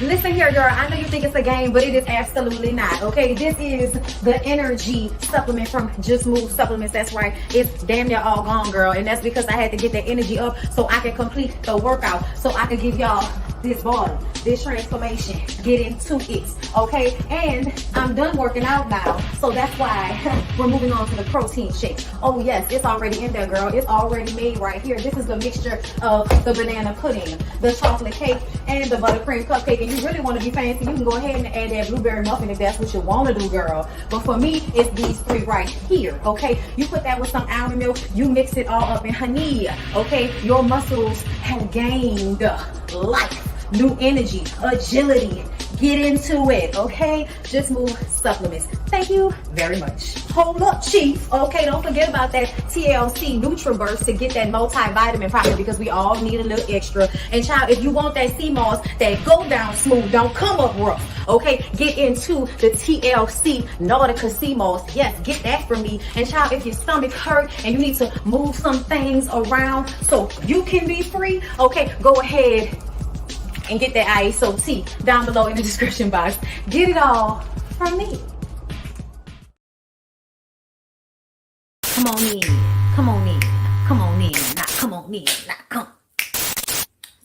Listen here, girl. I know you think it's a game, but it is absolutely not. Okay, this is the energy supplement from Just Move Supplements. That's right. It's damn near all gone, girl, and that's because I had to get that energy up so I can complete the workout, so I can give y'all this body, this transformation, get into it, okay? And I'm done working out now, so that's why we're moving on to the protein shakes. Oh yes, it's already in there, girl. It's already made right here. This is the mixture of the banana pudding, the chocolate cake, and the buttercream cupcake. And you really want to be fancy, you can go ahead and add that blueberry muffin if that's what you want to do, girl. But for me, it's these three right here, okay? You put that with some almond milk, you mix it all up in honey, okay? Your muscles have gained life, new energy, agility. Get into it, okay? Just Move Supplements. Thank you very much. Hold up, Chief. Okay, don't forget about that TLC NutriBurst to get that multivitamin probably, because we all need a little extra. And child, if you want that sea moss that go down smooth, don't come up rough, okay? Get into the TLC Nautica sea moss. Yes, get that from me. And child, if your stomach hurt and you need to move some things around so you can be free, okay, go ahead and get that ISOT down below in the description box. Get it all from me. Come on in, come on in, come on in, not come on in, not come.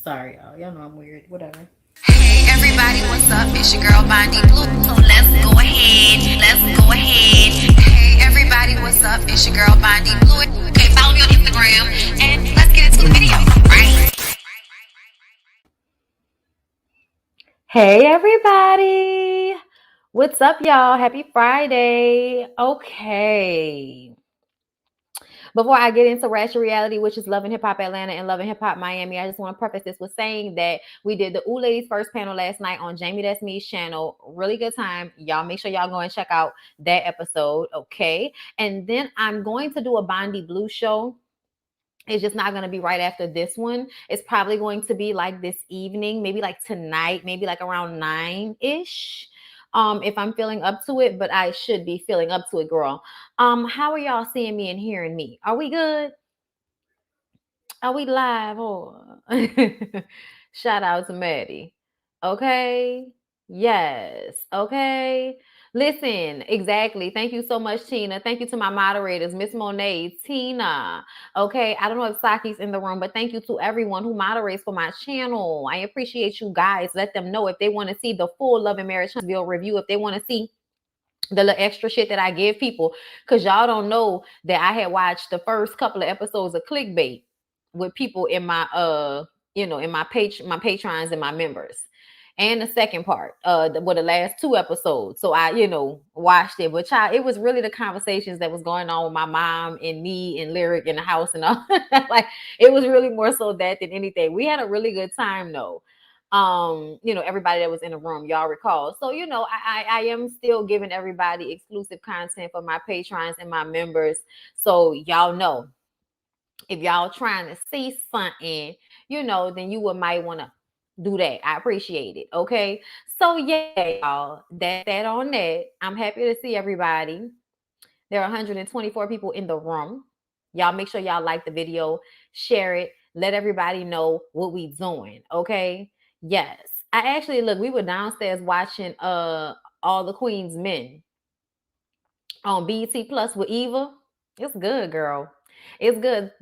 Sorry, y'all know I'm weird, whatever. Hey everybody, what's up? It's your girl BondyBlue. So let's go ahead. Hey everybody, what's up? It's your girl BondyBlue. Okay, follow me on Instagram and let's get into the video, right? Hey everybody, what's up y'all? Happy Friday. Okay, before I get into Ratchet Reality, which is Love and Hip Hop Atlanta and Love and Hip Hop Miami, I just want to preface this with saying that we did the Ooh Ladies first panel last night on Jamie That's Me's channel. Really good time. Y'all make sure y'all go and check out that episode, okay? And then I'm going to do a BondyBlue show. It's just not going to be right after this one. It's probably going to be like this evening, maybe like tonight, maybe like around 9-ish. If I'm feeling up to it, but I should be feeling up to it, girl. How are y'all seeing me and hearing me? Are we good? Are we live? Or shout out to Maddie. Okay. Yes. Okay. Listen, exactly. Thank you so much, Tina. Thank you to my moderators, Miss Monet, Tina. Okay. I don't know if Saki's in the room, but thank you to everyone who moderates for my channel. I appreciate you guys. Let them know if they want to see the full Love and Marriage review, if they want to see the little extra shit that I give people, because y'all don't know that I had watched the first couple of episodes of Clickbait with people in my in my patrons and my members, and the second part the last 2 episodes. So I watched it, but child, it was really the conversations that was going on with my mom and me and Lyric in the house and all. Like, it was really more so that than anything. We had a really good time though. Everybody that was in the room, y'all recall. So I am still giving everybody exclusive content for my patrons and my members, so y'all know if y'all trying to see something, then you might want to do that. I appreciate it. Okay, so yeah, y'all, that's that on that. I'm happy to see everybody. There are 124 people in the room. Y'all make sure y'all like the video, share it, let everybody know what we doing. Okay. Yes. I actually, look, we were downstairs watching All the Queen's Men on BET Plus with Eva. It's good, girl. It's good.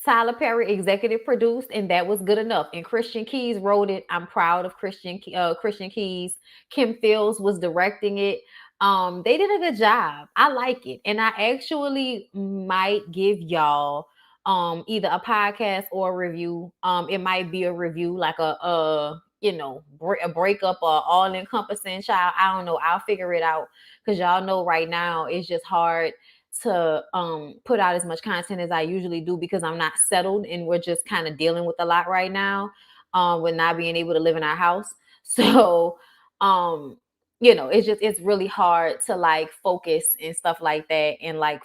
Tyler Perry executive produced, and that was good enough. And Christian Keys wrote it. I'm proud of Christian Keys. Kim Fields was directing it. They did a good job. I like it. And I actually might give y'all either a podcast or a review. It might be a review, like a breakup or all encompassing, child. I don't know. I'll figure it out, because y'all know right now it's just hard to put out as much content as I usually do, because I'm not settled and we're just kind of dealing with a lot right now with not being able to live in our house. So it's really hard to like focus and stuff like that, and like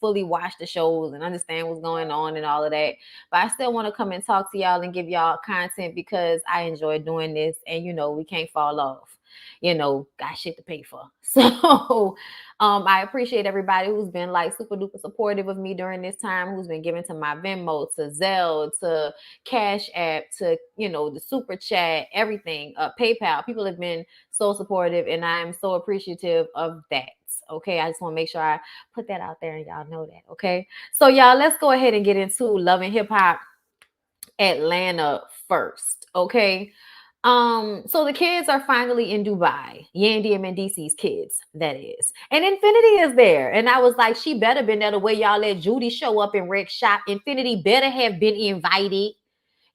fully watch the shows and understand what's going on and all of that. But I still want to come and talk to y'all and give y'all content because I enjoy doing this, and we can't fall off. Got shit to pay for. So I appreciate everybody who's been like super duper supportive of me during this time, who's been giving to my Venmo, to Zelle, to Cash App, to the super chat, everything, PayPal. People have been so supportive, and I'm so appreciative of that. Okay, I just want to make sure I put that out there and y'all know that. Okay, so y'all, let's go ahead and get into Love and Hip Hop Atlanta first. Okay. So the kids are finally in Dubai. Yandy and Mendici's kids, that is. And Infinity is there. And I was like, she better been there the way y'all let Judy show up in Rick's shop. Infinity better have been invited.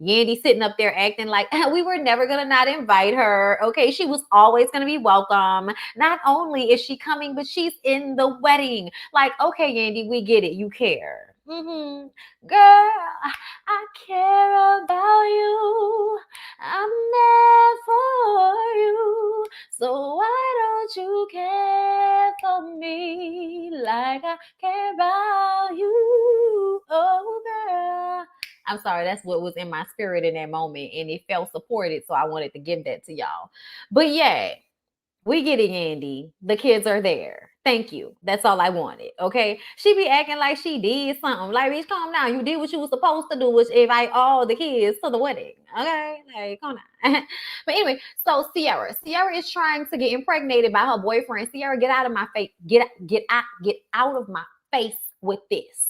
Yandy sitting up there acting like we were never gonna not invite her. Okay, she was always gonna be welcome. Not only is she coming, but she's in the wedding. Like, okay, Yandy, we get it. You care. Girl, I care about you. I'm there for you. So why don't you care for me like I care about you? Oh, girl. I'm sorry, that's what was in my spirit in that moment, and it felt supported, so I wanted to give that to y'all. But yeah, we get it, Andy. The kids are there. Thank you. That's all I wanted. Okay. She be acting like she did something. Like, bitch, calm down. You did what you were supposed to do, which invite all the kids to the wedding. Okay. Like, calm down. But anyway, so Sierra. Sierra is trying to get impregnated by her boyfriend. Sierra, get out of my face. Get out of my face with this.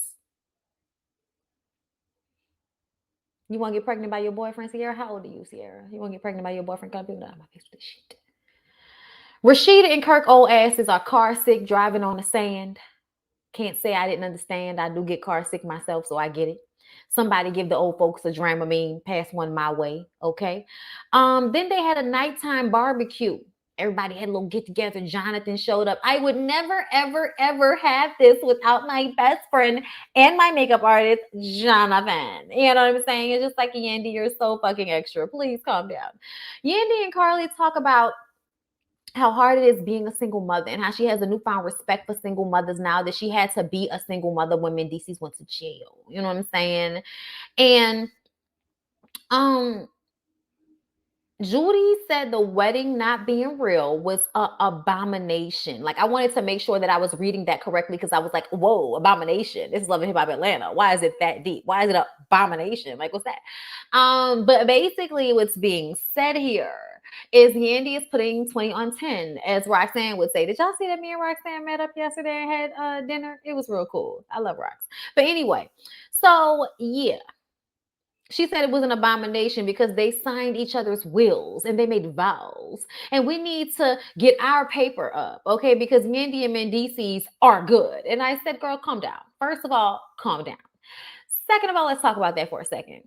You want to get pregnant by your boyfriend, Sierra? How old are you, Sierra? You want to get pregnant by your boyfriend? Got people out of my face with this shit. Rashida and Kirk old asses are car sick driving on the sand. Can't say I didn't understand. I do get car sick myself, so I get it. Somebody give the old folks a Dramamine, pass one my way, okay? Then they had a nighttime barbecue. Everybody had a little get together. Jonathan showed up. I would never, ever, ever have this without my best friend and my makeup artist, Jonathan. You know what I'm saying? It's just like, Yandy, you're so fucking extra. Please calm down. Yandy and Carly talk about how hard it is being a single mother and how she has a newfound respect for single mothers now that she had to be a single mother when Mendices went to jail. You know what I'm saying? And Judy said the wedding not being real was an abomination. Like, I wanted to make sure that I was reading that correctly because I was like, whoa, abomination. This is Love and Hip Hop Atlanta. Why is it that deep? Why is it an abomination? Like, what's that? But basically what's being said here is Yandy is putting 20 on 10, as Roxanne would say. Did y'all see that me and Roxanne met up yesterday and had dinner? It was real cool. I love Rox. But anyway, so yeah. She said it was an abomination because they signed each other's wills and they made vows. And we need to get our paper up, okay? Because Yandy and Mendices are good. And I said, girl, calm down. First of all, calm down. Second of all, let's talk about that for a second.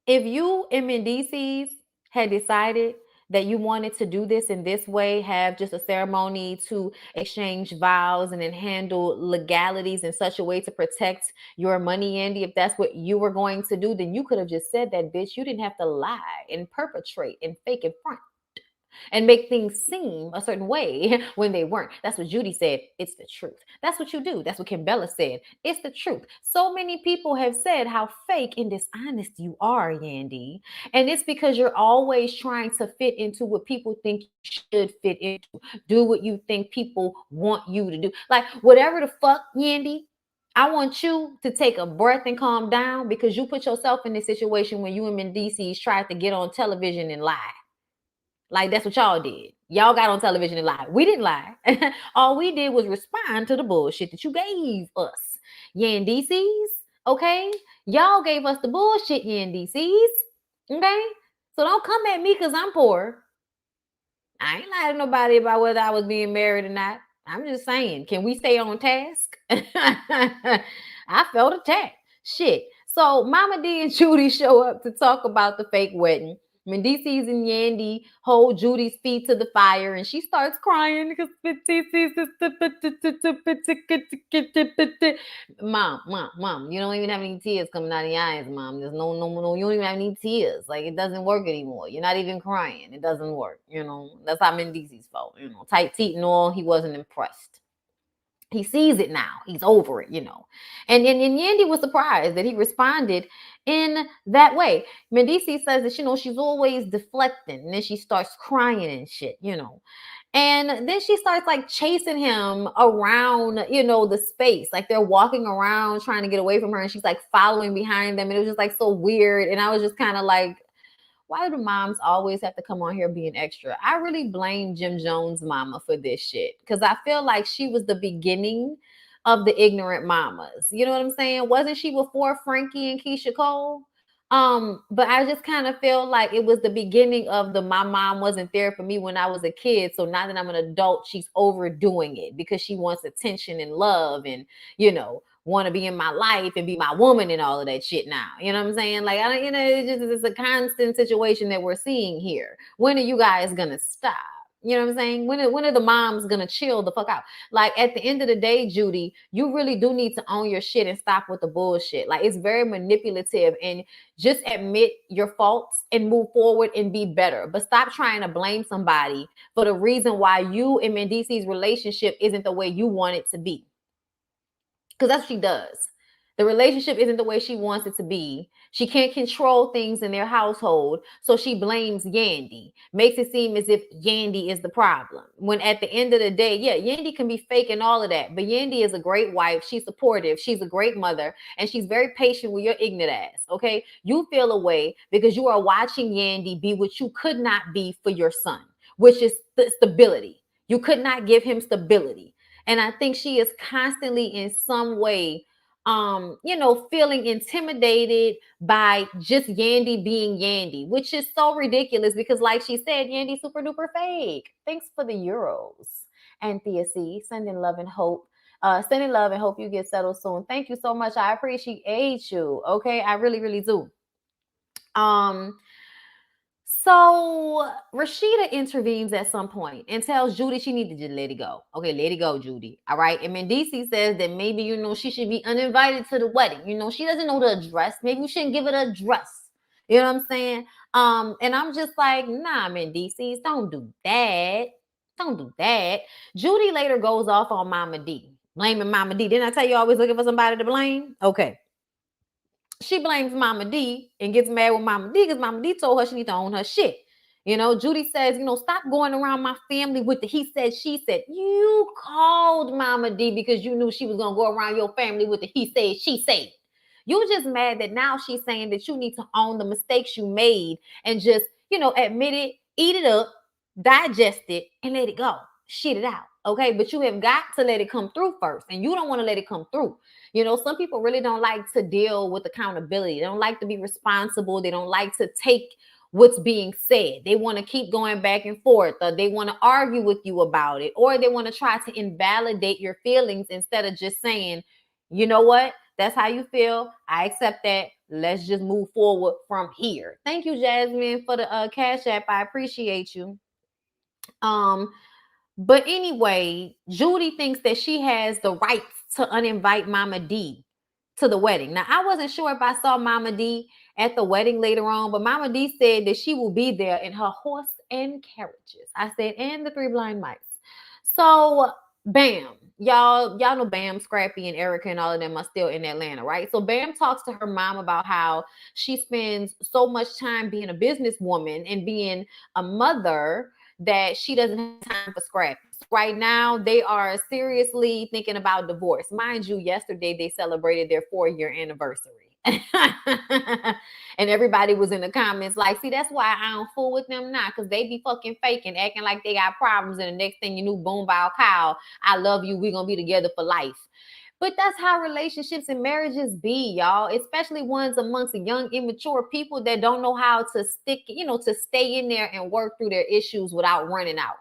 If you and Mendices had decided that you wanted to do this in this way, have just a ceremony to exchange vows and then handle legalities in such a way to protect your money, Andy, if that's what you were going to do, then you could have just said that, bitch. You didn't have to lie and perpetrate and fake in front and make things seem a certain way when they weren't. That's what Judy said. It's the truth. That's what you do. That's what Kimbella said. It's the truth. So many people have said how fake and dishonest you are, Yandy. And it's because you're always trying to fit into what people think you should fit into. Do what you think people want you to do. Like, whatever the fuck, Yandy, I want you to take a breath and calm down because you put yourself in this situation when you and Mendices tried to get on television and lie. Like, that's what y'all did. Y'all got on television and lied. We didn't lie. All we did was respond to the bullshit that you gave us. Yandices, okay? Y'all gave us the bullshit, Yandices, okay? So don't come at me because I'm poor. I ain't lying to nobody about whether I was being married or not. I'm just saying, can we stay on task? I felt attacked. Shit. So Mama D and Judy show up to talk about the fake wedding. Mendices and Yandy hold Judy's feet to the fire and she starts crying because mom, you don't even have any tears coming out of your eyes, mom. There's no, you don't even have any tears. Like, it doesn't work anymore. You're not even crying. It doesn't work. That's how Mendices felt. Tight teeth and all. He wasn't impressed. He sees it now. He's over it. And Yandy was surprised that he responded in that way. Mendici says that, she's always deflecting. And then she starts crying and shit. And then she starts like chasing him around, the space. Like they're walking around trying to get away from her. And she's like following behind them. And it was just like so weird. And I was just kind of like, why do the moms always have to come on here being extra? I really blame Jim Jones' mama for this shit because I feel like she was the beginning of the ignorant mamas. You know what I'm saying? Wasn't she before Frankie and Keisha Cole? But I just kind of feel like it was the beginning of the my mom wasn't there for me when I was a kid. So now that I'm an adult, she's overdoing it because she wants attention and love and, want to be in my life and be my woman and all of that shit now. You know what I'm saying? Like, I don't, it's a constant situation that we're seeing here. When are you guys going to stop? You know what I'm saying? When are the moms gonna chill the fuck out? Like at the end of the day, Judy, you really do need to own your shit and stop with the bullshit. Like it's very manipulative, and just admit your faults and move forward and be better. But stop trying to blame somebody for the reason why you and Mendici's relationship isn't the way you want it to be. Because that's what she does. The relationship isn't the way she wants it to be. She can't control things in their household, so she blames Yandy. Makes it seem as if Yandy is the problem. When at the end of the day, yeah, Yandy can be fake and all of that, but Yandy is a great wife. She's supportive. She's a great mother, and she's very patient with your ignorant ass. Okay, you feel away because you are watching Yandy be what you could not be for your son, which is stability. You could not give him stability. And I think she is constantly in some way feeling intimidated by just Yandy being Yandy, which is so ridiculous because, like she said, Yandy's super duper fake. Thanks for the euros. Anthea C, sending love and hope. Sending love and hope you get settled soon. Thank you so much. I appreciate you. Okay, I really, really do. So Rashida intervenes at some point and tells Judy she needs to just let it go. Okay, let it go, Judy. All right. And Mendici says that maybe, she should be uninvited to the wedding. She doesn't know the address. Maybe we shouldn't give it an address. You know what I'm saying? And I'm just like, nah, Mendici, don't do that. Don't do that. Judy later goes off on Mama D, blaming Mama D. Didn't I tell you always looking for somebody to blame? Okay. She blames Mama D and gets mad with Mama D because Mama D told her she needs to own her shit. Judy says, stop going around my family with the he said, she said. You called Mama D because you knew she was going to go around your family with the he said, she said. You just mad that now she's saying that you need to own the mistakes you made and just, admit it, eat it up, digest it, and let it go. Shit it out. Okay. But you have got to let it come through first. And you don't want to let it come through. Some people really don't like to deal with accountability. They don't like to be responsible. They don't like to take what's being said. They want to keep going back and forth, or they want to argue with you about it, or they want to try to invalidate your feelings instead of just saying, you know what? That's how you feel. I accept that. Let's just move forward from here. Thank you, Jasmine, for the Cash App. I appreciate you. But anyway, Judy thinks that she has the right to uninvite Mama D to the wedding. Now, I wasn't sure if I saw Mama D at the wedding later on, but Mama D said that she will be there in her horse and carriages. I said, and the three blind mice. So, bam. Y'all know Bam, Scrappy, and Erica and all of them are still in Atlanta, right? So Bam talks to her mom about how she spends so much time being a businesswoman and being a mother that she doesn't have time for Scrappy. Right now, they are seriously thinking about divorce. Mind you, yesterday they celebrated their 4-year anniversary. And everybody was in the comments like, see, that's why I don't fool with them now, because they be fucking faking, acting like they got problems, and the next thing you knew, boom, bow, cow, I love you, we're gonna be together for life. But that's how relationships and marriages be, y'all, especially ones amongst young, immature people that don't know how to stick, to stay in there and work through their issues without running out.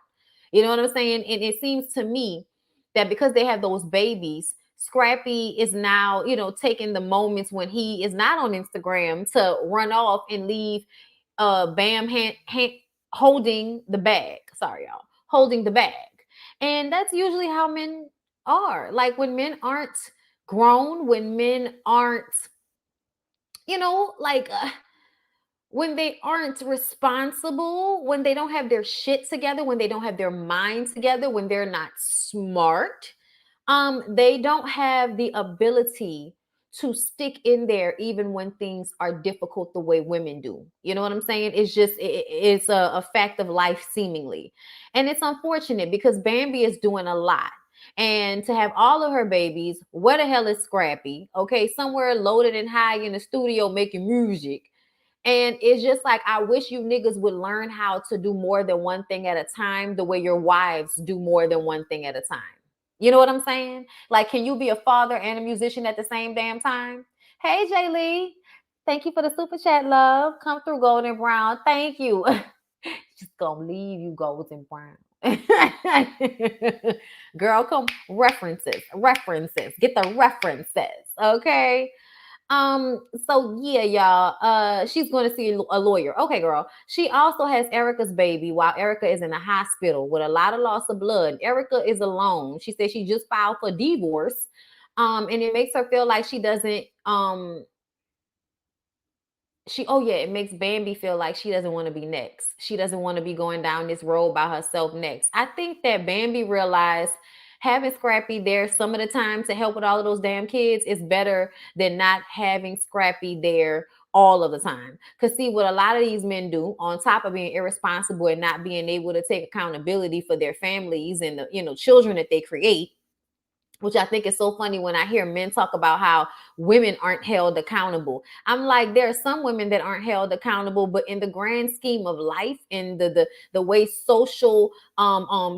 You know what I'm saying? And it seems to me that because they have those babies, Scrappy is now, taking the moments when he is not on Instagram to run off and leave Bam holding the bag. Sorry, y'all. Holding the bag. And that's usually how men are. Like when men aren't grown, when men aren't, when they aren't responsible, when they don't have their shit together, when they don't have their mind together, when they're not smart, They don't have the ability to stick in there even when things are difficult the way women do. You know what I'm saying? It's just it's a fact of life seemingly. And it's unfortunate because Bambi is doing a lot. And to have all of her babies, where the hell is Scrappy? Okay, somewhere loaded and high in the studio making music. And it's just like, I wish you niggas would learn how to do more than one thing at a time, the way your wives do more than one thing at a time. You know what I'm saying? Like, can you be a father and a musician at the same damn time? Hey, Jay Lee. Thank you for the super chat, love. Come through, Golden Brown. Thank you. Just gonna leave you, Golden Brown. Girl, come references. Get the references, okay? So yeah, y'all. She's going to see a lawyer. Okay, girl. She also has Erica's baby while Erica is in the hospital with a lot of loss of blood. Erica is alone. She said she just filed for divorce. And it makes her feel like she doesn't oh yeah, it makes Bambi feel like she doesn't want to be next. She doesn't want to be going down this road by herself next. I think that Bambi realized having Scrappy there some of the time to help with all of those damn kids is better than not having Scrappy there all of the time. Because see, what a lot of these men do, on top of being irresponsible and not being able to take accountability for their families and the children that they create, which I think is so funny when I hear men talk about how women aren't held accountable. I'm like, there are some women that aren't held accountable, but in the grand scheme of life, in the way social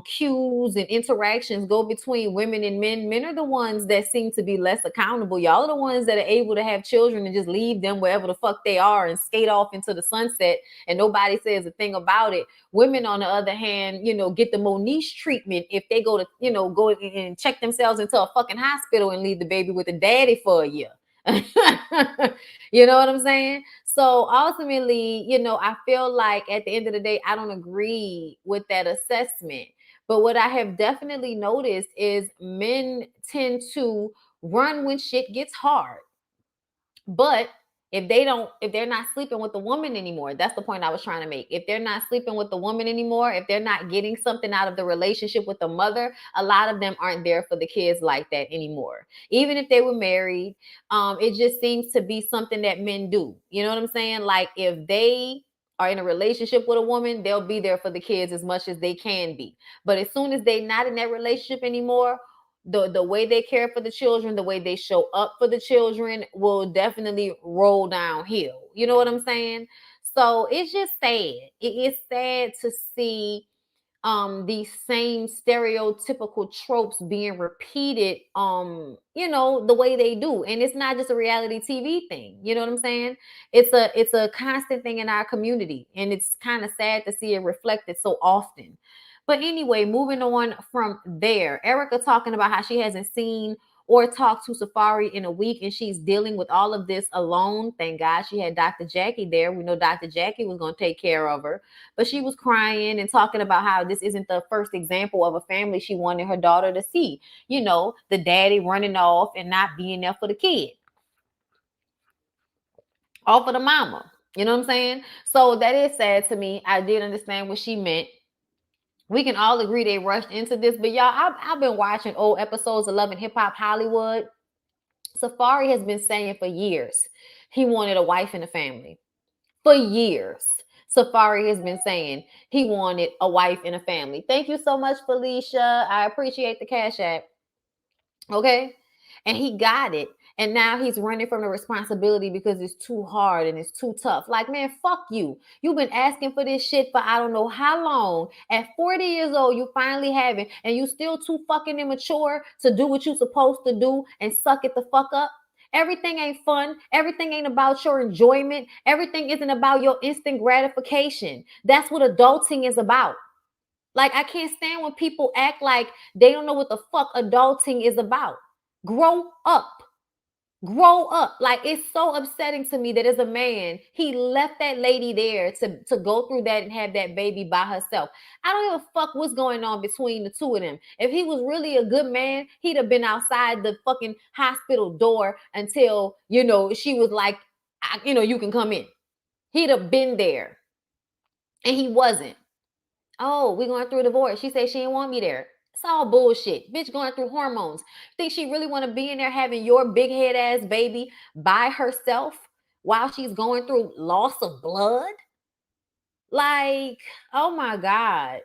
cues and interactions go between women and men, men are the ones that seem to be less accountable. Y'all are the ones that are able to have children and just leave them wherever the fuck they are and skate off into the sunset, and nobody says a thing about it. Women, on the other hand, get the Moniche treatment if they go to, go and check themselves into a fucking hospital and leave the baby with a daddy for a year. You know what I'm saying? So ultimately, I feel like at the end of the day, I don't agree with that assessment. But what I have definitely noticed is men tend to run when shit gets hard. But if they're not sleeping with the woman anymore, that's the point I was trying to make. If they're not sleeping with the woman anymore, if they're not getting something out of the relationship with the mother, a lot of them aren't there for the kids like that anymore. Even if they were married, it just seems to be something that men do. You know what I'm saying? Like, if they are in a relationship with a woman, they'll be there for the kids as much as they can be. But as soon as they're not in that relationship anymore, the way they care for the children, the way they show up for the children will definitely roll downhill. You know what I'm saying? So it's just sad. It is sad to see these same stereotypical tropes being repeated the way they do. And it's not just a reality TV thing. You know what I'm saying? It's a constant thing in our community, and it's kind of sad to see it reflected so often. But anyway, moving on from there, Erica talking about how she hasn't seen or talked to Safari in a week, and she's dealing with all of this alone. Thank God she had Dr. Jackie there. We know Dr. Jackie was going to take care of her, but she was crying and talking about how this isn't the first example of a family she wanted her daughter to see. The daddy running off and not being there for the kid, all for the mama. You know what I'm saying? So that is sad to me. I did understand what she meant. We can all agree they rushed into this, but y'all, I've been watching old episodes of Love and Hip Hop Hollywood. Safari has been saying for years he wanted a wife and a family. For years, Safari has been saying he wanted a wife and a family. Thank you so much, Felicia. I appreciate the cash app. Okay. And he got it. And now he's running from the responsibility because it's too hard and it's too tough. Like, man, fuck you. You've been asking for this shit for I don't know how long. At 40 years old, you finally have it. And you still too fucking immature to do what you're supposed to do and suck it the fuck up. Everything ain't fun. Everything ain't about your enjoyment. Everything isn't about your instant gratification. That's what adulting is about. Like, I can't stand when people act like they don't know what the fuck adulting is about. Grow up. Grow up. Like, it's so upsetting to me that as a man, he left that lady there to go through that and have that baby by herself. I don't give a fuck what's going on between the two of them. If he was really a good man, he'd have been outside the fucking hospital door until, she was like, you can come in. He'd have been there. And he wasn't. Oh, we're going through a divorce. She said she didn't want me there. It's all bullshit. Bitch going through hormones. Think she really want to be in there having your big head ass baby by herself while she's going through loss of blood? Like, oh my God.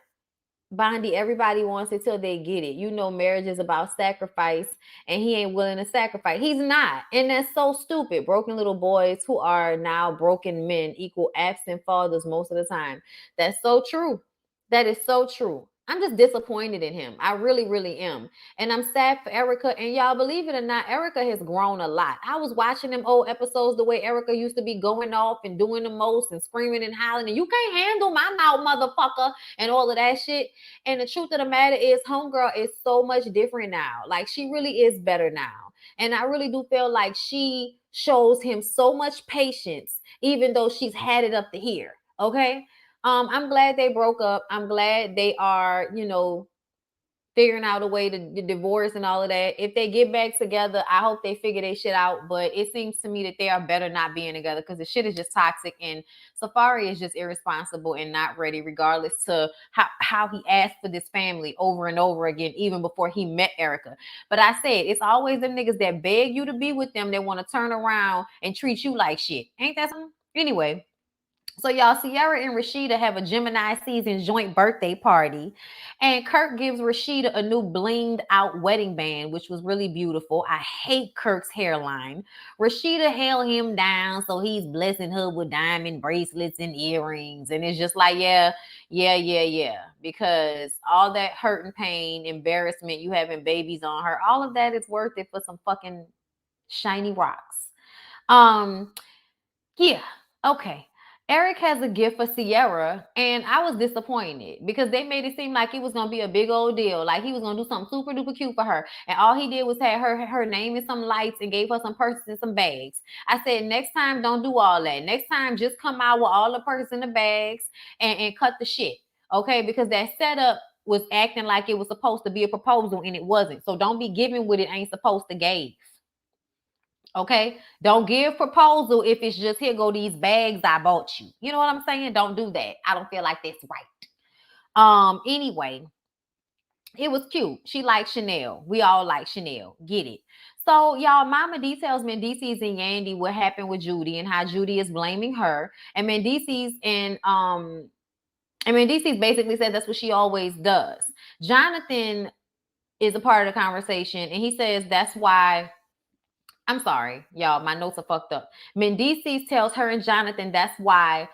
Bondi, everybody wants it till they get it. You know, marriage is about sacrifice, and he ain't willing to sacrifice. He's not. And that's so stupid. Broken little boys who are now broken men equal absent fathers most of the time. That's so true. That is so true. I'm just disappointed in him. I really, really am. And I'm sad for Erica. And y'all, believe it or not, Erica has grown a lot. I was watching them old episodes the way Erica used to be going off and doing the most and screaming and hollering. And you can't handle my mouth, motherfucker, and all of that shit. And the truth of the matter is, homegirl is so much different now. Like, she really is better now. And I really do feel like she shows him so much patience, even though she's had it up to here. Okay. I'm glad they broke up. I'm glad they are, figuring out a way to divorce and all of that. If they get back together, I hope they figure their shit out. But it seems to me that they are better not being together because the shit is just toxic, and Safari is just irresponsible and not ready, regardless to how he asked for this family over and over again, even before he met Erica. But I said, it's always them niggas that beg you to be with them that want to turn around and treat you like shit. Ain't that something? Anyway. So y'all, Sierra and Rashida have a Gemini season joint birthday party, and Kirk gives Rashida a new blinged out wedding band, which was really beautiful. I hate Kirk's hairline. Rashida held him down, so he's blessing her with diamond bracelets and earrings, and it's just like, yeah, yeah, yeah, yeah, because all that hurt and pain, embarrassment, you having babies on her, all of that is worth it for some fucking shiny rocks. Um, yeah. Okay. Eric has a gift for Sierra, and I was disappointed because they made it seem like it was gonna be a big old deal, like he was gonna do something super duper cute for her, and all he did was have her name in some lights and gave her some purses and some bags. I said, next time, don't do all that. Next time, just come out with all the purses and the bags and cut the shit, okay? Because that setup was acting like it was supposed to be a proposal and it wasn't. So don't be giving what it ain't supposed to give. Okay, don't give proposal if it's just, here go these bags I bought you. You know what I'm saying? Don't do that. I don't feel like that's right. Anyway, it was cute. She liked Chanel. We all like Chanel. Get it? So y'all, Mama D tells Mendices and Yandy what happened with Judy and how Judy is blaming her. And Mendices basically said that's what she always does. Jonathan is a part of the conversation, and he says that's why. I'm sorry, y'all. My notes are fucked up. Mendices tells her and Jonathan that's why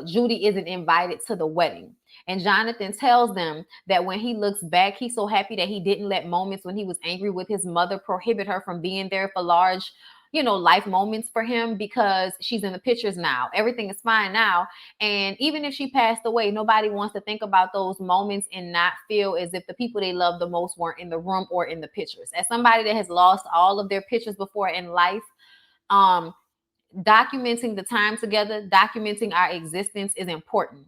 Judy isn't invited to the wedding. And Jonathan tells them that when he looks back, he's so happy that he didn't let moments when he was angry with his mother prohibit her from being there for large, life moments for him, because she's in the pictures now. Everything is fine now. And even if she passed away, nobody wants to think about those moments and not feel as if the people they love the most weren't in the room or in the pictures. As somebody that has lost all of their pictures before in life, um, documenting the time together, documenting our existence is important.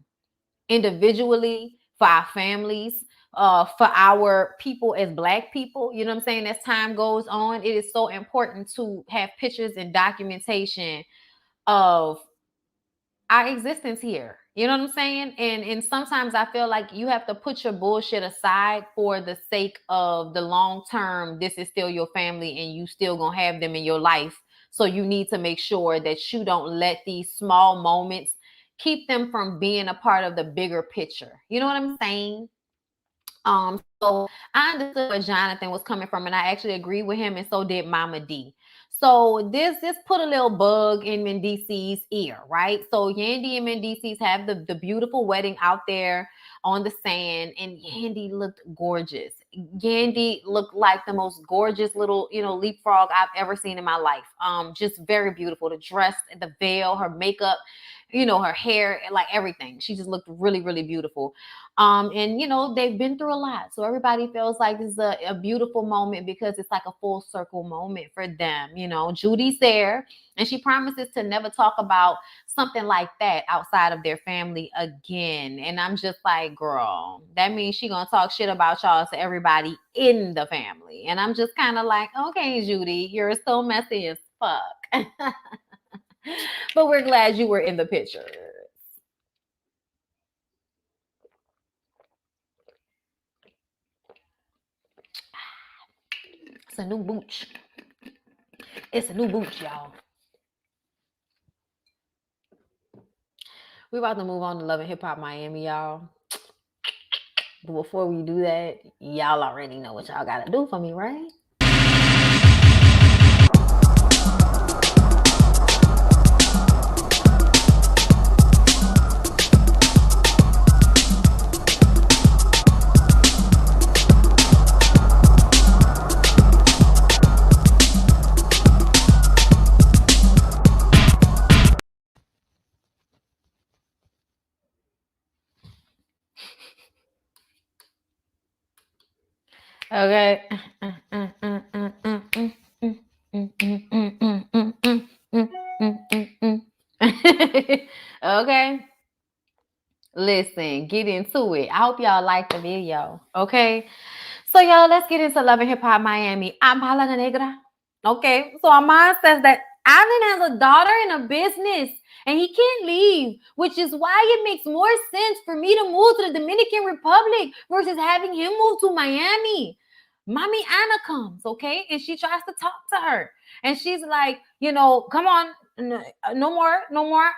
Individually, for our families, for our people as Black people, you know what I'm saying? As time goes on, it is so important to have pictures and documentation of our existence here. You know what I'm saying? And sometimes I feel like you have to put your bullshit aside for the sake of the long term. This is still your family and you still gonna have them in your life. So you need to make sure that you don't let these small moments keep them from being a part of the bigger picture. You know what I'm saying? So I understood where Jonathan was coming from, and I actually agree with him, and so did Mama D. So this put a little bug in Mendices' ear, right? So Yandy and Mendices have the beautiful wedding out there on the sand, and Yandy looked gorgeous. Yandy looked like the most gorgeous little, leapfrog I've ever seen in my life. Just very beautiful. The dress, the veil, her makeup, her hair, like everything. She just looked really, really beautiful. And they've been through a lot. So everybody feels like this is a beautiful moment because it's like a full circle moment for them. Judy's there and she promises to never talk about something like that outside of their family again. And I'm just like, girl, that means she gonna talk shit about y'all to everybody in the family. And I'm just kind of like, okay, Judy, you're so messy as fuck. But we're glad you were in the picture. a new booch. It's a new booch, y'all. We're about to move on to Love and Hip Hop Miami, y'all. But before we do that, y'all already know what y'all gotta do for me, right? Okay. Okay. Listen, get into it. I hope y'all like the video. Okay. So y'all, let's get into Love and Hip Hop Miami. Amara la Negra. Okay. So Amara says that Alan has a daughter and a business and he can't leave, which is why it makes more sense for me to move to the Dominican Republic versus having him move to Miami. Mommy Anna comes, okay, and she tries to talk to her, and she's like, come on, no more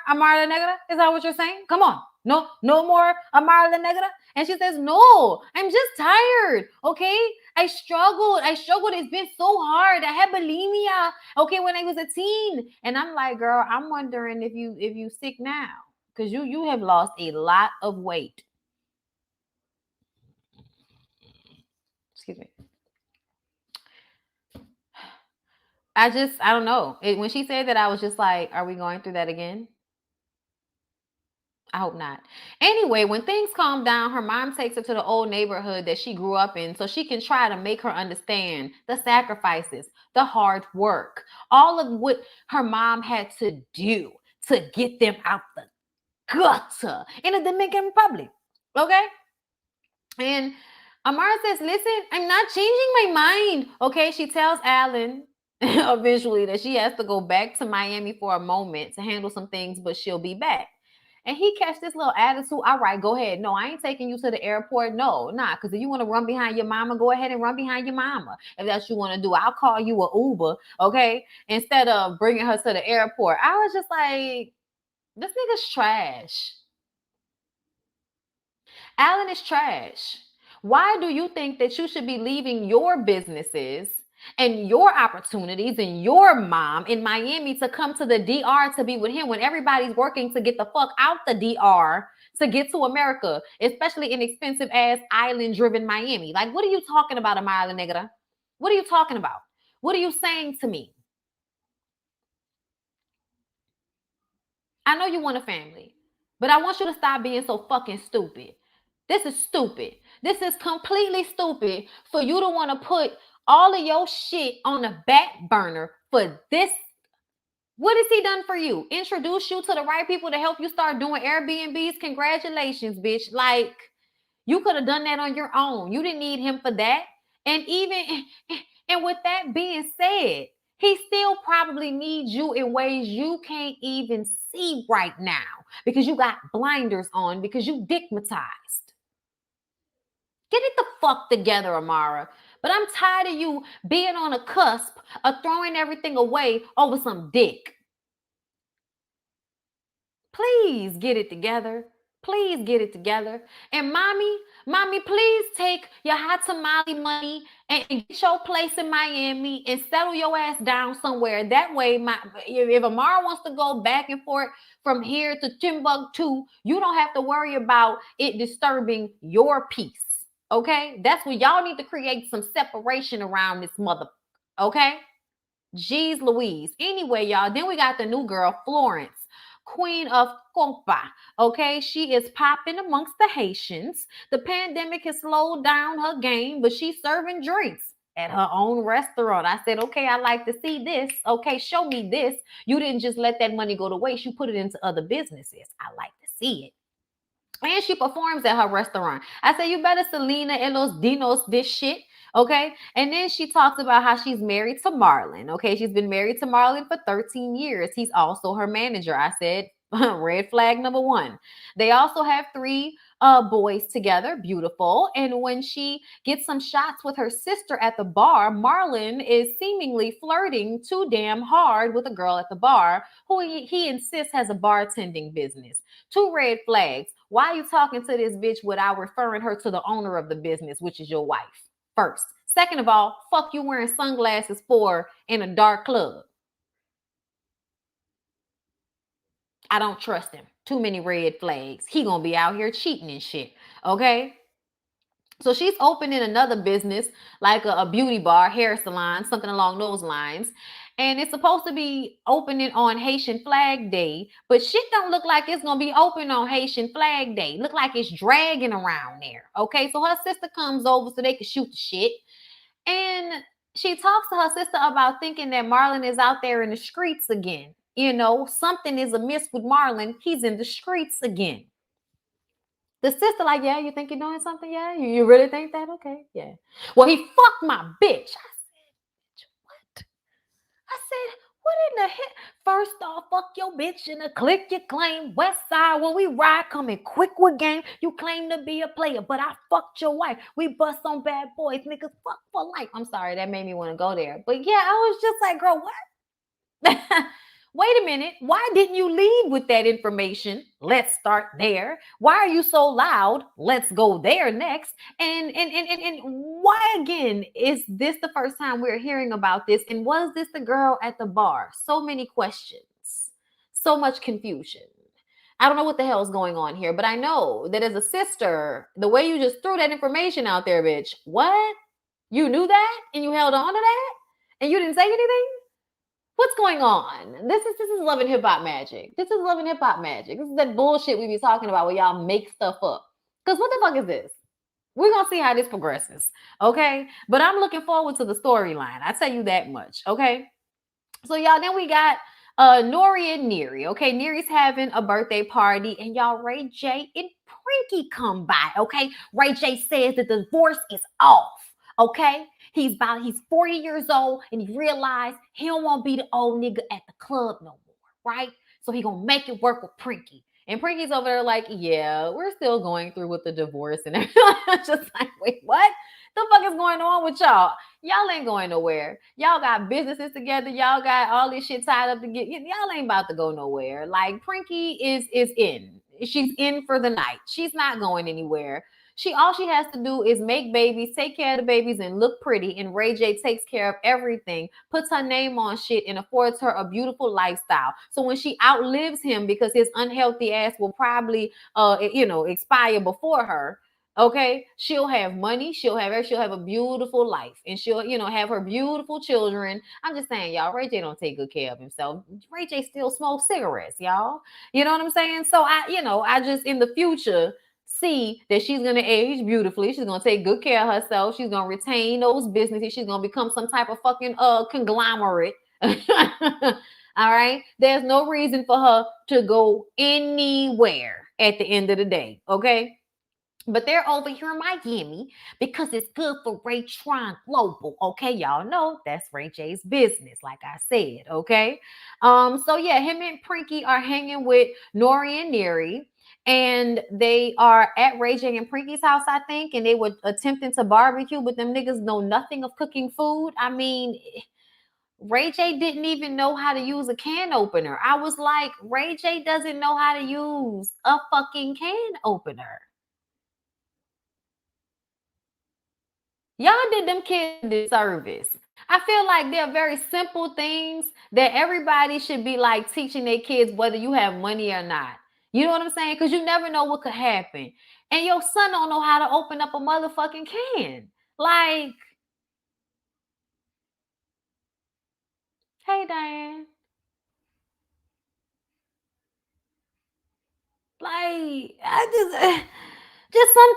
Amara la Negra. Is that what you're saying? Come on, no more Amara la Negra. And she says, no, I'm just tired, okay? I struggled. It's been so hard. I had bulimia, okay, when I was a teen. And I'm like, girl, I'm wondering if you sick now, because you have lost a lot of weight. Excuse me. I don't know. When she said that, I was just like, are we going through that again? I hope not. Anyway, when things calm down, her mom takes her to the old neighborhood that she grew up in so she can try to make her understand the sacrifices, the hard work, all of what her mom had to do to get them out the gutter in the Dominican Republic. Okay? And Amara says, listen, I'm not changing my mind. Okay? She tells Alan eventually that she has to go back to Miami for a moment to handle some things, but she'll be back. And he catch this little attitude. All right, go ahead. No, I ain't taking you to the airport. No, nah. Because if you want to run behind your mama, go ahead and run behind your mama. If that's what you want to do, I'll call you an Uber, okay? Instead of bringing her to the airport. I was just like, this nigga's trash. Alan is trash. Why do you think that you should be leaving your businesses and your opportunities and your mom in Miami to come to the DR to be with him when everybody's working to get the fuck out the DR to get to America, especially in expensive ass island driven Miami? Like, what are you talking about, Amara la Negra? What are you talking about? What are you saying to me? I know you want a family, but I want you to stop being so fucking stupid. This is stupid. This is completely stupid for you to want to put all of your shit on the back burner for this. What has he done for you? Introduce you to the right people to help you start doing Airbnbs? Congratulations, bitch. Like, you could have done that on your own. You didn't need him for that. And with that being said, he still probably needs you in ways you can't even see right now because you got blinders on because you digmatized. Get it the fuck together, Amara. But I'm tired of you being on a cusp of throwing everything away over some dick. Please get it together. Please get it together. And mommy, please take your hot tamale money and get your place in Miami and settle your ass down somewhere. That way, if Amara wants to go back and forth from here to Timbuktu, you don't have to worry about it disturbing your peace. Okay? That's where y'all need to create some separation around this mother. Okay? Jeez Louise. Anyway, y'all, then we got the new girl, Florence. Queen of Compa. Okay, she is popping amongst the Haitians. The pandemic has slowed down her game, but she's serving drinks at her own restaurant. I said, okay, I like to see this. Okay, show me this. You didn't just let that money go to waste. You put it into other businesses. I like to see it. And she performs at her restaurant. I said, you better Selena and Los Dinos this shit. Okay. And then she talks about how she's married to Marlon. Okay. She's been married to Marlon for 13 years. He's also her manager. I said, red flag number one. They also have 3 boys together, beautiful. And when she gets some shots with her sister at the bar, Marlon is seemingly flirting too damn hard with a girl at the bar who he insists has a bartending business. Two red flags. Why are you talking to this bitch without referring her to the owner of the business, which is your wife? First. Second of all, fuck you wearing sunglasses for in a dark club. I don't trust him. Too many red flags. He gonna be out here cheating and shit. Okay. So she's opening another business, like a beauty bar, hair salon, something along those lines. And it's supposed to be opening on Haitian Flag Day, but shit don't look like it's gonna be open on Haitian Flag Day. Look like it's dragging around there. Okay, so her sister comes over so they can shoot the shit. And she talks to her sister about thinking that Marlon is out there in the streets again. You know, something is amiss with Marlon. He's in the streets again. The sister, like, yeah, you think you're doing something? Yeah, you really think that? Okay, yeah. Well, he fucked my bitch. What? I said, what in the heck? First off, fuck your bitch in the click you claim. West side, when we ride, coming quick with game. You claim to be a player, but I fucked your wife. We bust on bad boys, niggas fuck for life. I'm sorry, that made me want to go there. But yeah, I was just like, girl, what? Wait a minute. Why didn't you lead with that information? Let's start there. Why are you so loud? Let's go there next. And why again is this the first time we're hearing about this? And was this the girl at the bar? So many questions, so much confusion. I don't know what the hell is going on here, but I know that as a sister, the way you just threw that information out there, bitch, what? You knew that and you held on to that and you didn't say anything? What's going on? This is love and hip hop magic. This is love and hip hop magic. This is that bullshit we be talking about where y'all make stuff up. Because what the fuck is this? We're gonna see how this progresses. Okay. But I'm looking forward to the storyline. I tell you that much. Okay. So y'all, then we got Nori and Neri. Okay, Neri's having a birthday party, and y'all, Ray J and Prinky come by. Okay, Ray J says that the divorce is off. Okay, he's 40 years old, and he realized he don't want to be the old nigga at the club no more, right? So he gonna make it work with Prinky. And Prinky's over there like, yeah, we're still going through with the divorce and everything. I'm just like, wait, what? The fuck is going on with y'all? Y'all ain't going nowhere. Y'all got businesses together. Y'all got all this shit tied up to get. Y'all ain't about to go nowhere. Like Prinky is in. She's in for the night. She's not going anywhere. All she has to do is make babies, take care of the babies, and look pretty. And Ray J takes care of everything, puts her name on shit, and affords her a beautiful lifestyle. So when she outlives him, because his unhealthy ass will probably expire before her, okay, she'll have money, she'll have a beautiful life, and she'll have her beautiful children. I'm just saying, y'all, Ray J don't take good care of himself. Ray J still smokes cigarettes, y'all. You know what I'm saying? So I just in the future see that she's going to age beautifully. She's going to take good care of herself. She's going to retain those businesses. She's going to become some type of fucking conglomerate. All right, there's no reason for her to go anywhere at the end of the day. Okay, but they're over here in Miami because it's good for Ray Tron Global. Okay, y'all know that's Ray J's business, like I said. Okay. So yeah, him and Prinky are hanging with Nori and Neri. And they are at Ray J and Prinky's house, I think, and they were attempting to barbecue, but them niggas know nothing of cooking food. I mean, Ray J didn't even know how to use a can opener. I was like, Ray J doesn't know how to use a fucking can opener. Y'all did them kids a disservice. I feel like they're very simple things that everybody should be like teaching their kids, whether you have money or not. You know what I'm saying? Because you never know what could happen. And your son don't know how to open up a motherfucking can. Like, hey, Diane. Like, just some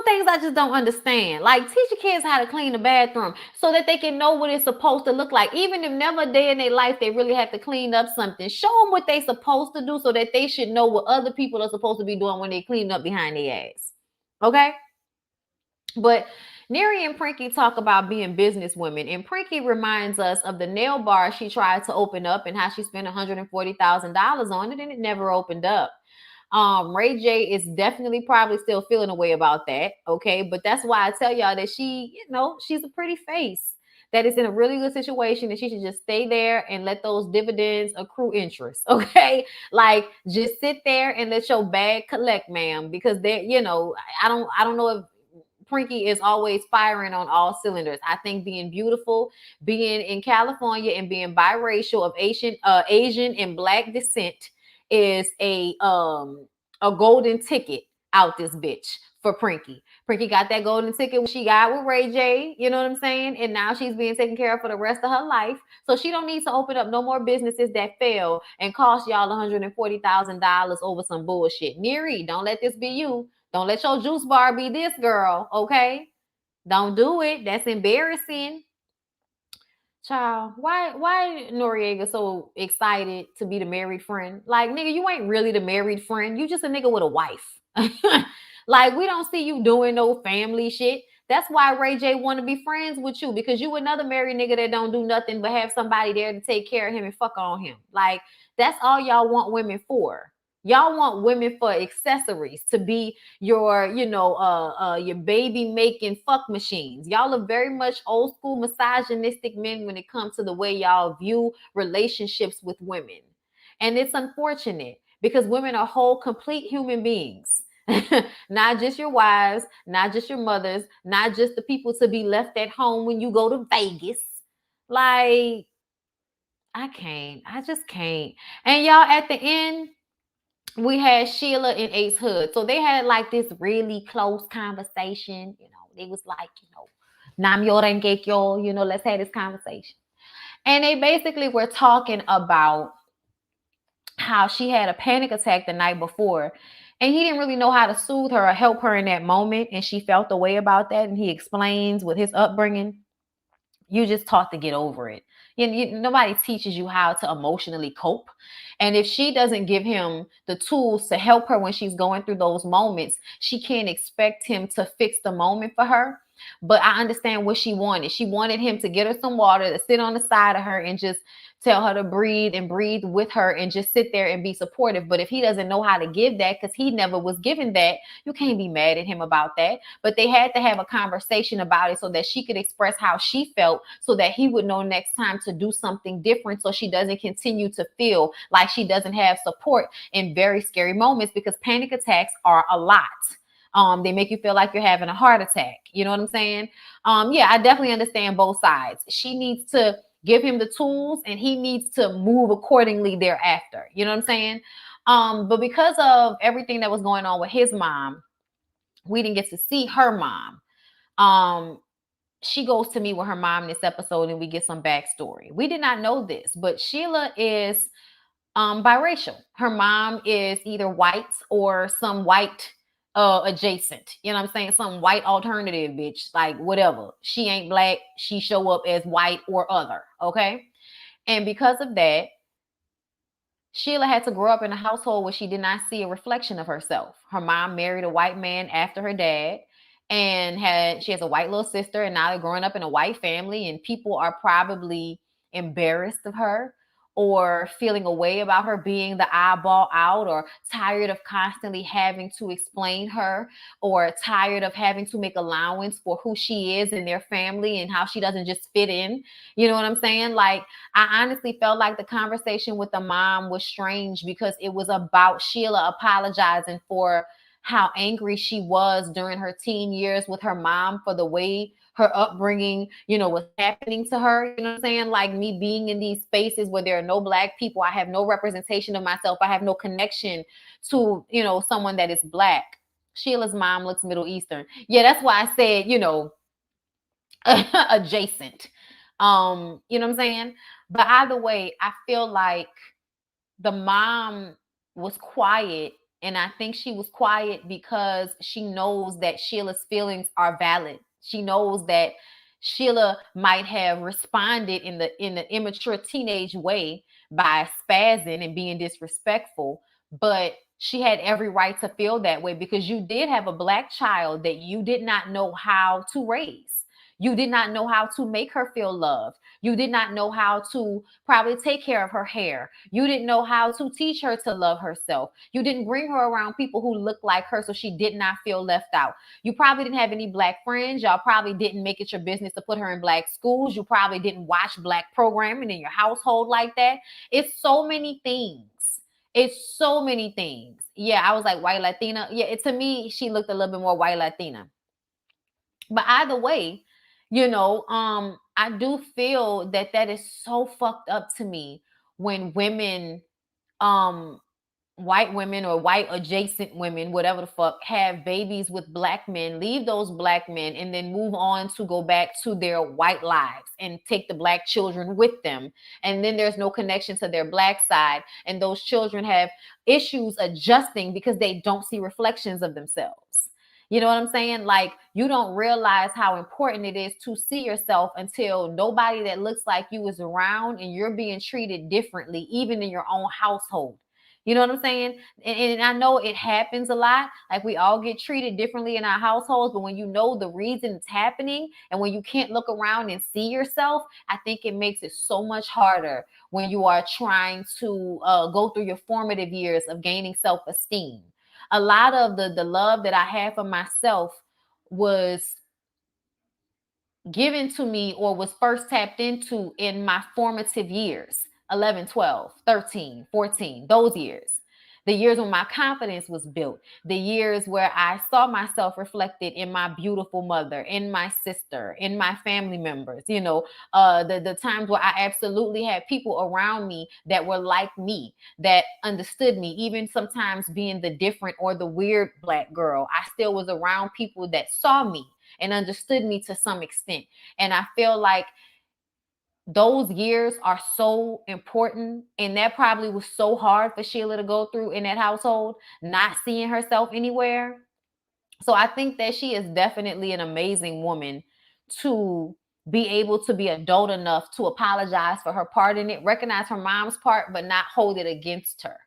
things I just don't understand. Like, teach your kids how to clean the bathroom so that they can know what it's supposed to look like. Even if never a day in their life they really have to clean up something, show them what they're supposed to do so that they should know what other people are supposed to be doing when they clean up behind their ass. Okay? But Neri and Prinky talk about being businesswomen, and Prinky reminds us of the nail bar she tried to open up and how she spent $140,000 on it and it never opened up. Ray J is definitely probably still feeling a way about that. Okay. But that's why I tell y'all that she's a pretty face that is in a really good situation and she should just stay there and let those dividends accrue interest. Okay. Like just sit there and let your bag collect, ma'am, because I don't know if Prinky is always firing on all cylinders. I think being beautiful, being in California, and being biracial of Asian and Black descent is a golden ticket out this bitch for Prinky. Prinky got that golden ticket she got with Ray J. You know what I'm saying? And now she's being taken care of for the rest of her life. So she don't need to open up no more businesses that fail and cost y'all $140,000 over some bullshit. Neri, don't let this be you. Don't let your juice bar be this girl, okay? Don't do it. That's embarrassing. Child, why Noriega so excited to be the married friend? Like, nigga, you ain't really the married friend. You just a nigga with a wife. Like, we don't see you doing no family shit. That's why Ray J want to be friends with you because you another married nigga that don't do nothing but have somebody there to take care of him and fuck on him. Like, that's all y'all want women for. Y'all want women for accessories to be your baby making fuck machines. Y'all are very much old school misogynistic men when it comes to the way y'all view relationships with women. And it's unfortunate because women are whole complete human beings. Not just your wives, not just your mothers, not just the people to be left at home when you go to Vegas. Like, I can't. I just can't. And y'all, at the end, we had Sheila and Ace Hood. So they had like this really close conversation. They was like, Nam yo rengekyo, let's have this conversation. And they basically were talking about how she had a panic attack the night before. And he didn't really know how to soothe her or help her in that moment. And she felt the way about that. And he explains with his upbringing, you just taught to get over it. Nobody teaches you how to emotionally cope. And if she doesn't give him the tools to help her when she's going through those moments, she can't expect him to fix the moment for her. But I understand what she wanted. She wanted him to get her some water, to sit on the side of her and just tell her to breathe and breathe with her and just sit there and be supportive. But if he doesn't know how to give that because he never was given that, you can't be mad at him about that. But they had to have a conversation about it so that she could express how she felt so that he would know next time to do something different so she doesn't continue to feel like she doesn't have support in very scary moments because panic attacks are a lot. They make you feel like you're having a heart attack. You know what I'm saying? Yeah, I definitely understand both sides. She needs to give him the tools and he needs to move accordingly thereafter. You know what I'm saying? But because of everything that was going on with his mom, we didn't get to see her mom. She goes to meet with her mom in this episode and we get some backstory. We did not know this, but Sheila is biracial. Her mom is either white or some white adjacent. You know what I'm saying? Some white alternative bitch, like whatever. She ain't black. She show up as white or other. Okay. And because of that, Sheila had to grow up in a household where she did not see a reflection of herself. Her mom married a white man after her dad and she has a white little sister, and now they're growing up in a white family, and people are probably embarrassed of her or feeling a way about her being the eyeball out or tired of constantly having to explain her or tired of having to make allowance for who she is in their family and how she doesn't just fit in. You know what I'm saying? Like, I honestly felt like the conversation with the mom was strange because it was about Sheila apologizing for how angry she was during her teen years with her mom for the way her upbringing, was happening to her. You know what I'm saying? Like me being in these spaces where there are no black people, I have no representation of myself. I have no connection to, someone that is black. Sheila's mom looks Middle Eastern. Yeah, that's why I said, adjacent. You know what I'm saying? But either way, I feel like the mom was quiet, and I think she was quiet because she knows that Sheila's feelings are valid. She knows that Sheila might have responded in the immature teenage way by spazzing and being disrespectful, but she had every right to feel that way because you did have a black child that you did not know how to raise. You did not know how to make her feel loved. You did not know how to probably take care of her hair. You didn't know how to teach her to love herself. You didn't bring her around people who looked like her so she did not feel left out. You probably didn't have any black friends. Y'all probably didn't make it your business to put her in black schools. You probably didn't watch black programming in your household like that. It's so many things. It's so many things. Yeah, I was like white Latina. Yeah, to me, she looked a little bit more white Latina. But either way, I do feel that that is so fucked up to me when women, um, white women or white adjacent women, whatever the fuck, have babies with black men, leave those black men, and then move on to go back to their white lives and take the black children with them. And then there's no connection to their black side. And those children have issues adjusting because they don't see reflections of themselves. You know what I'm saying? Like, you don't realize how important it is to see yourself until nobody that looks like you is around and you're being treated differently, even in your own household. You know what I'm saying? And I know it happens a lot. Like, we all get treated differently in our households, but when you know the reason it's happening and when you can't look around and see yourself, I think it makes it so much harder when you are trying to go through your formative years of gaining self-esteem. A lot of the love that I had for myself was given to me or was first tapped into in my formative years, 11, 12, 13, 14, those years. The years when my confidence was built, the years where I saw myself reflected in my beautiful mother, in my sister, in my family members, the times where I absolutely had people around me that were like me, that understood me, even sometimes being the different or the weird black girl. I still was around people that saw me and understood me to some extent. And I feel like those years are so important. And that probably was so hard for Sheila to go through in that household, not seeing herself anywhere. So I think that she is definitely an amazing woman to be able to be adult enough to apologize for her part in it, recognize her mom's part, but not hold it against her.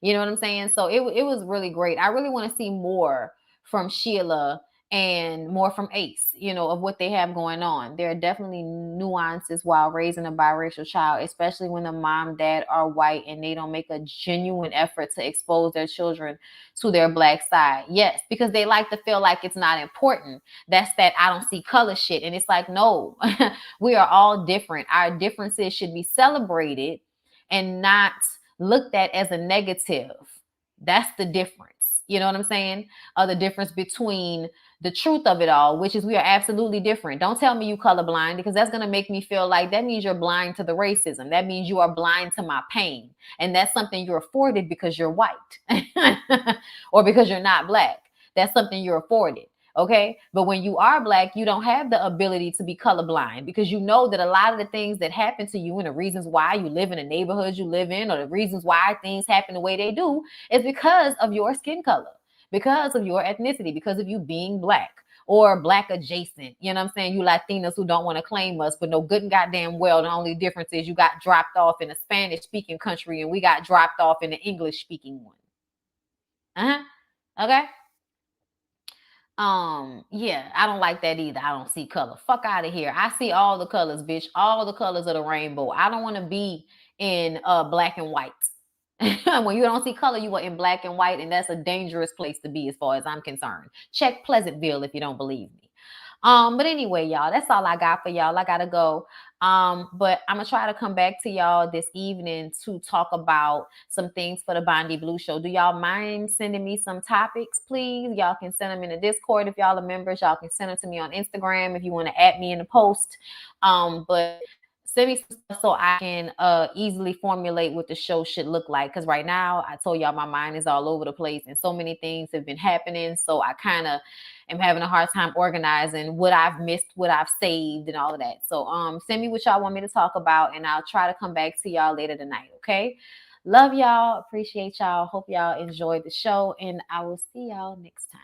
You know what I'm saying? So it was really great. I really want to see more from Sheila and more from Ace, of what they have going on. There are definitely nuances while raising a biracial child, especially when the mom, dad are white and they don't make a genuine effort to expose their children to their black side. Yes, because they like to feel like it's not important. That's that I don't see color shit. And it's like, no, we are all different. Our differences should be celebrated and not looked at as a negative. That's the difference. You know what I'm saying? The difference between the truth of it all, which is we are absolutely different. Don't tell me you colorblind, because that's going to make me feel like that means you're blind to the racism. That means you are blind to my pain. And that's something you're afforded because you're white or because you're not black. That's something you're afforded. Okay. But when you are black, you don't have the ability to be colorblind, because you know that a lot of the things that happen to you and the reasons why you live in the neighborhood you live in, or the reasons why things happen the way they do, is because of your skin color, because of your ethnicity, because of you being black or black adjacent. You know what I'm saying? You Latinas who don't want to claim us, but no good and goddamn well, the only difference is you got dropped off in a Spanish speaking country and we got dropped off in an English speaking one. Okay. Yeah, I don't like that either. I don't see color. Fuck out of here. I see all the colors, bitch. All the colors of the rainbow. I don't want to be in black and white. When you don't see color, you are in black and white, and that's a dangerous place to be as far as I'm concerned. Check Pleasantville if you don't believe me. But anyway, y'all, that's all I got for y'all. I gotta go. But I'm gonna try to come back to y'all this evening to talk about some things for the BondyBlue show. Do y'all mind sending me some topics, please? Y'all can send them in the Discord if y'all are members. Y'all can send them to me on Instagram if you want to add me in the post. But send me some stuff so I can easily formulate what the show should look like. Because right now, I told y'all my mind is all over the place and so many things have been happening. So I kind of am having a hard time organizing what I've missed, what I've saved, and all of that. So send me what y'all want me to talk about, and I'll try to come back to y'all later tonight. Okay. Love y'all. Appreciate y'all. Hope y'all enjoyed the show, and I will see y'all next time.